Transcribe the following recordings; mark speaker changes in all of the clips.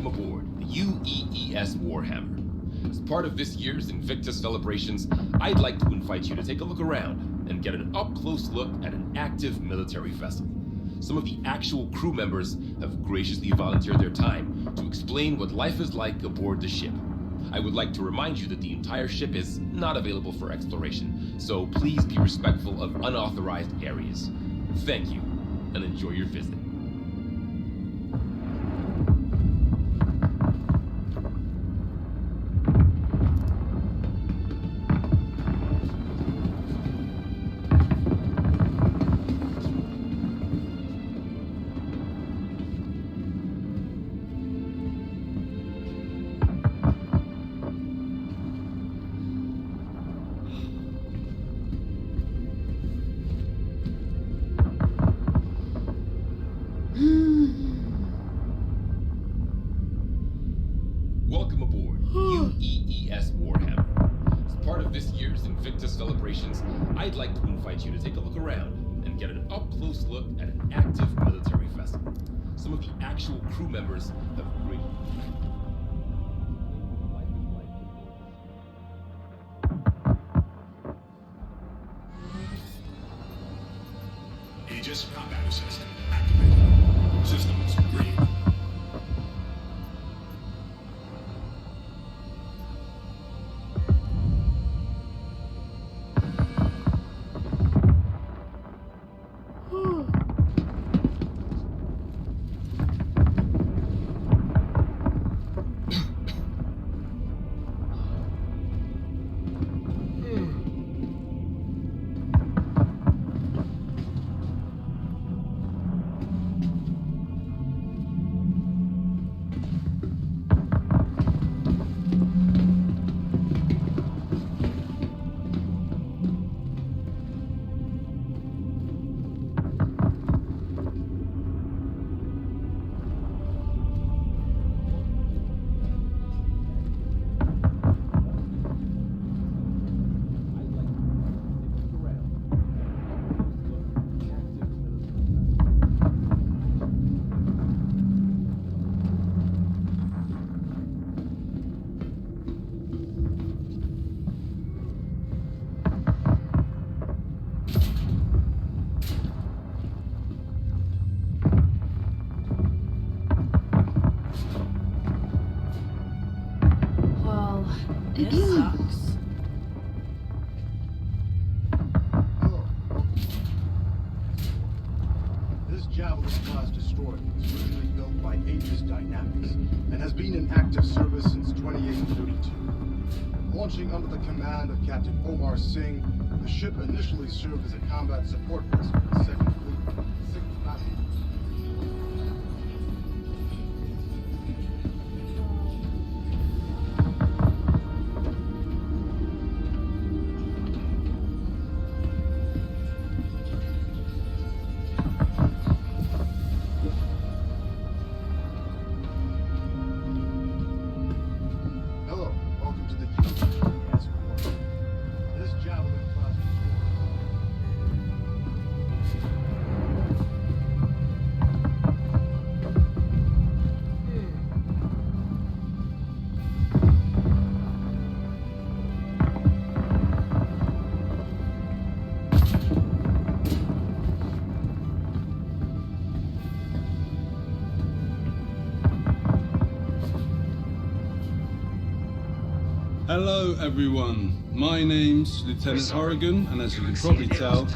Speaker 1: Welcome aboard the UEES Warhammer. As part of this year's Invictus celebrations, I'd like to invite you to take a look around and get an up-close look at an active military vessel. Some of the actual crew members have graciously volunteered their time to explain what life is like aboard the ship. I would like to remind you that the entire ship is not available for exploration, so please be respectful of unauthorized areas. Thank you, and enjoy your visit. Welcome aboard UEES Warhammer. As part of this year's Invictus celebrations, I'd like to invite you to take a look around and get an up-close look at an active military vessel. Some of the actual crew members have great...
Speaker 2: Aegis combat assist activated. Systems green.
Speaker 3: This sucks.
Speaker 4: Hello. This Javelin class destroyer was originally built by Aegis Dynamics and has been in active service since 2832. Launching under the command of Captain Omar Singh, the ship initially served as a combat support vessel for the 2nd Fleet, 6th Battle. Hello, welcome to the UEES War. This Javelin class
Speaker 5: Hello everyone, my name's Lieutenant Oregon, and as you can probably tell,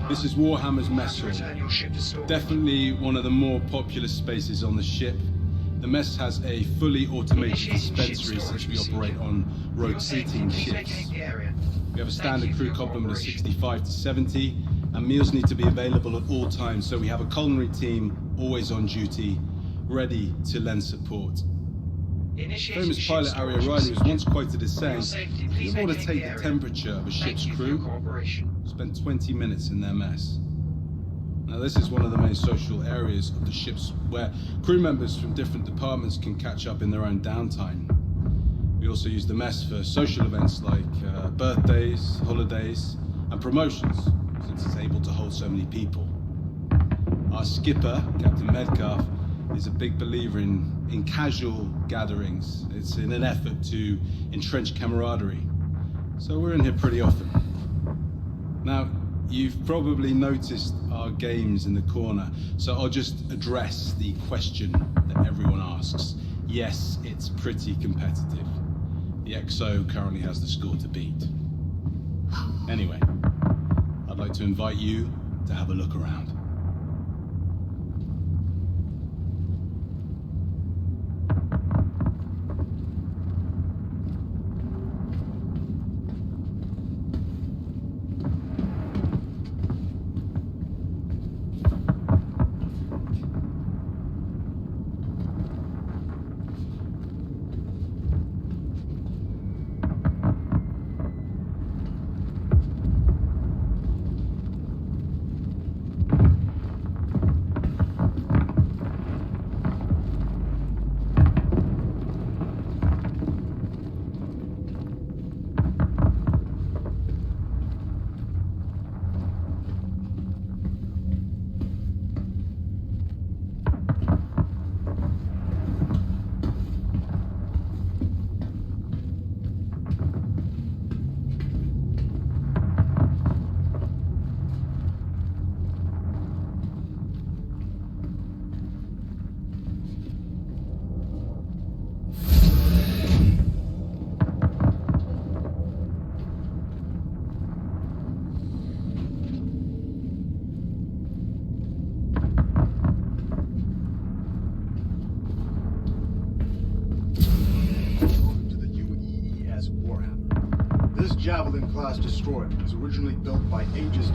Speaker 5: this is Warhammer's mess hall. Definitely one of the more popular spaces on the ship. The mess has a fully automated dispensary since we operate on rotating shifts. We have a standard crew complement of 65 to 70, and meals need to be available at all times, so we have a culinary team always on duty, ready to lend support. Famous pilot Harry O'Reilly was once quoted as saying, if you want to take the temperature of a ship's crew, spend 20 minutes in their mess. Now this is one of the main social areas of the ships where crew members from different departments can catch up in their own downtime. We also use the mess for social events like birthdays, holidays and promotions, since it's able to hold so many people. Our skipper, Captain Medcalf, is a big believer in casual gatherings. It's in an effort to entrench camaraderie. So we're in here pretty often. Now, you've probably noticed our games in the corner, so I'll just address the question that everyone asks. Yes, it's pretty competitive. The XO currently has the score to beat. Anyway, I'd like to invite you to have a look around.
Speaker 4: Javelin class destroyer was originally built by Aegis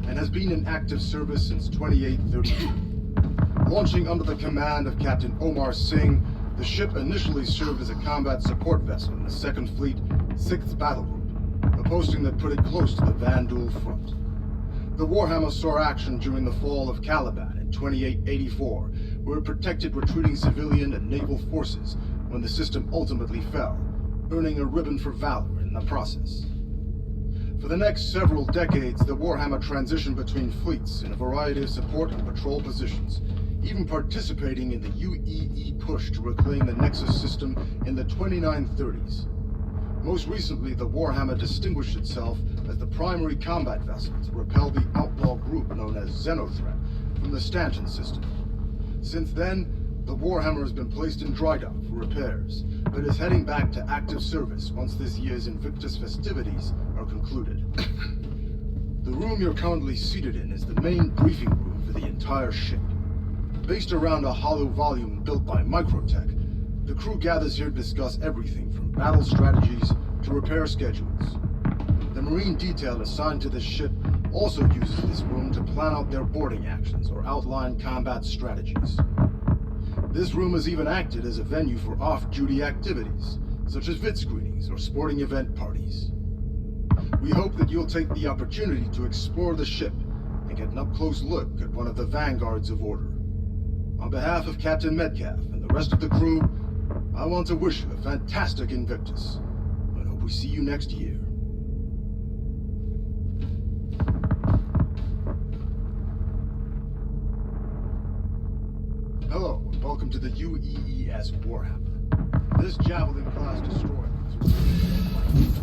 Speaker 4: and has been in active service since 2832. Launching under the command of Captain Omar Singh, the ship initially served as a combat support vessel in the 2nd Fleet, 6th Battle Group, a posting that put it close to the Vandal front. The Warhammer saw action during the fall of Caliban in 2884, where it protected retreating civilian and naval forces when the system ultimately fell, earning a ribbon for valor in the process. For the next several decades, the Warhammer transitioned between fleets in a variety of support and patrol positions, even participating in the UEE push to reclaim the Nexus system in the 2930s. Most recently, the Warhammer distinguished itself as the primary combat vessel to repel the outlaw group known as Xenothreat from the Stanton system. Since then, the Warhammer has been placed in dry dock for repairs, but is heading back to active service once this year's Invictus festivities are concluded. The room you're currently seated in is the main briefing room for the entire ship. Based around a hollow volume built by Microtech, the crew gathers here to discuss everything from battle strategies to repair schedules. The Marine detail assigned to this ship also uses this room to plan out their boarding actions or outline combat strategies. This room has even acted as a venue for off-duty activities, such as vid screenings or sporting event parties. We hope that you'll take the opportunity to explore the ship and get an up-close look at one of the vanguards of Order. On behalf of Captain Metcalf and the rest of the crew, I want to wish you a fantastic Invictus, and hope we see you next year. Hello, and welcome to the UEES Warhammer. This Javelin class destroyer is originally built by Aegis.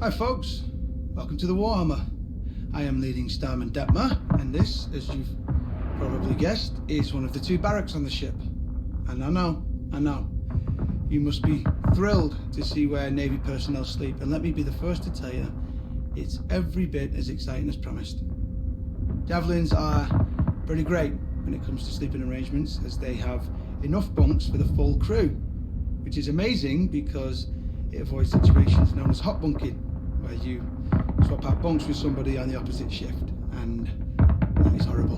Speaker 3: Hi folks, welcome to the Warhammer. I am leading Starman Detmer, and this, as you've probably guessed, is one of the 2 barracks on the ship. And I know, you must be thrilled to see where Navy personnel sleep, and let me be the first to tell you, it's every bit as exciting as promised. Javelins are pretty great when it comes to sleeping arrangements, as they have enough bunks for the full crew, which is amazing because it avoids situations known as hot bunking, where you swap out bunks with somebody on the opposite shift, and that is horrible.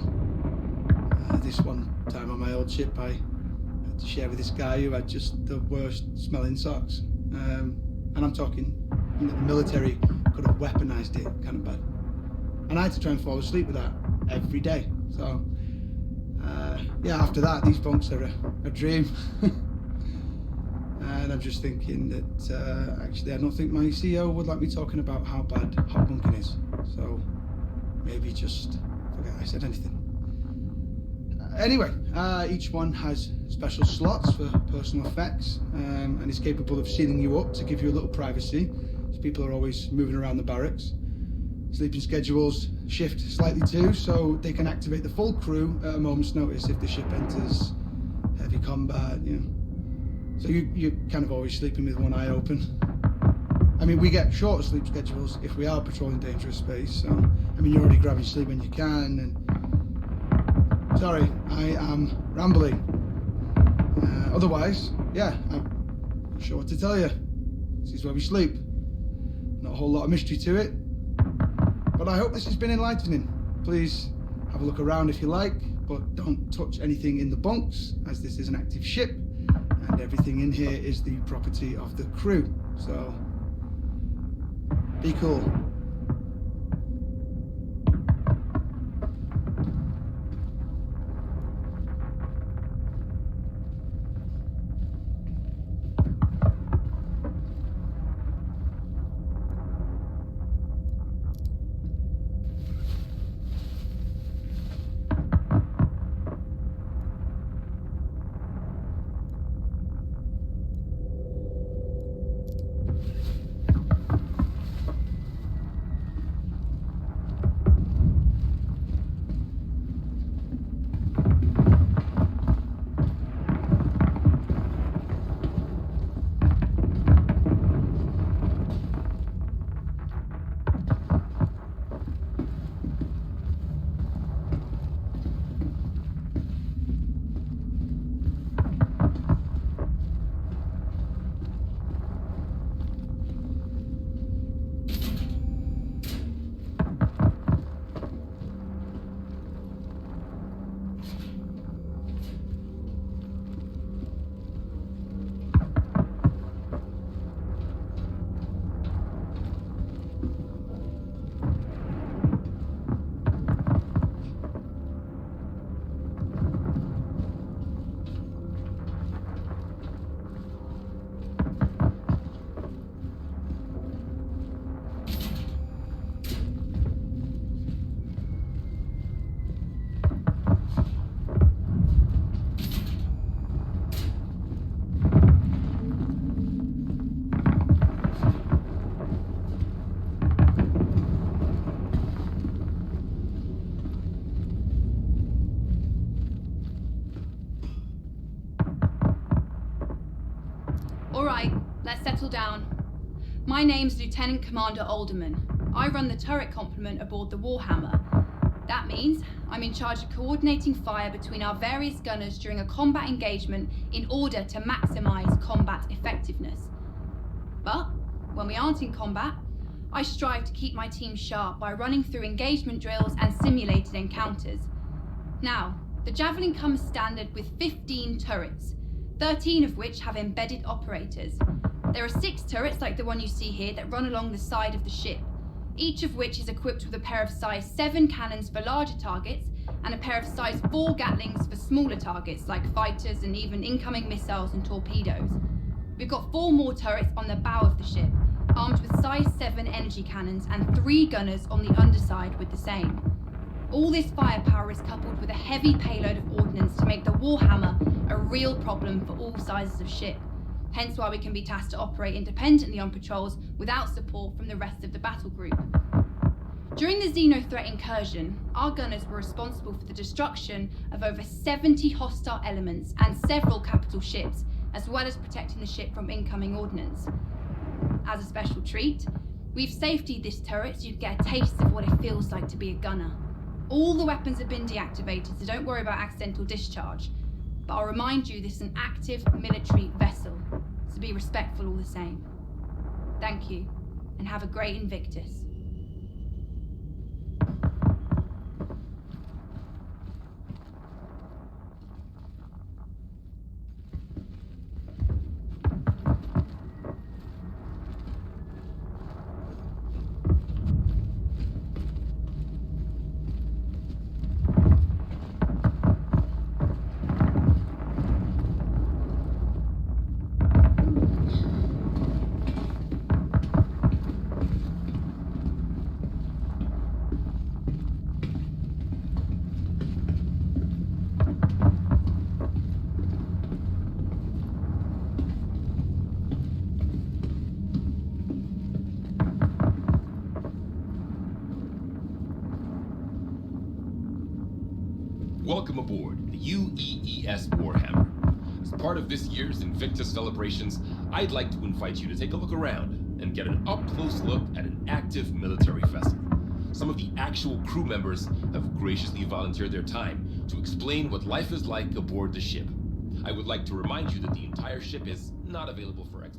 Speaker 3: This one time on my old ship, I had to share with this guy who had just the worst smelling socks. And I'm talking, the military could have weaponized it kind of bad. And I had to try and fall asleep with that every day. So, yeah, after that, these bunks are a dream. And I'm just thinking that, actually, I don't think my CEO would like me talking about how bad hot bunking is. So, maybe just forget I said anything. Anyway, each one has special slots for personal effects, and is capable of sealing you up to give you a little privacy, as people are always moving around the barracks. Sleeping schedules shift slightly too, so they can activate the full crew at a moment's notice if the ship enters heavy combat, So you're kind of always sleeping with one eye open. I mean, we get shorter sleep schedules if we are patrolling dangerous space, so, I mean, you're already grabbing sleep when you can, and... Sorry, I am rambling. Otherwise, yeah, I'm not sure what to tell you. This is where we sleep. Not a whole lot of mystery to it, but I hope this has been enlightening. Please have a look around if you like, but don't touch anything in the bunks, as this is an active ship, and everything in here is the property of the crew, so be cool.
Speaker 6: Alright, let's settle down. My name's Lieutenant Commander Alderman. I run the turret complement aboard the Warhammer. That means I'm in charge of coordinating fire between our various gunners during a combat engagement in order to maximise combat effectiveness. But when we aren't in combat, I strive to keep my team sharp by running through engagement drills and simulated encounters. Now, the Javelin comes standard with 15 turrets, 13 of which have embedded operators. There are 6 turrets like the one you see here that run along the side of the ship, each of which is equipped with a pair of size 7 cannons for larger targets and a pair of size 4 Gatlings for smaller targets like fighters and even incoming missiles and torpedoes. We've got 4 more turrets on the bow of the ship, armed with size 7 energy cannons and 3 gunners on the underside with the same. All this firepower is coupled with a heavy payload of ordnance to make the Warhammer a real problem for all sizes of ship. hence why we can be tasked to operate independently on patrols without support from the rest of the battle group. During the Xeno threat incursion, our gunners were responsible for the destruction of over 70 hostile elements and several capital ships, as well as protecting the ship from incoming ordnance. As a special treat, we've safetied this turret so you get a taste of what it feels like to be a gunner. All the weapons have been deactivated, so don't worry about accidental discharge. But I'll remind you this is an active military vessel, so be respectful all the same. Thank you, and have a great Invictus.
Speaker 1: Welcome aboard the UEES Warhammer. As part of this year's Invictus celebrations, I'd like to invite you to take a look around and get an up-close look at an active military vessel. Some of the actual crew members have graciously volunteered their time to explain what life is like aboard the ship. I would like to remind you that the entire ship is not available for exploration.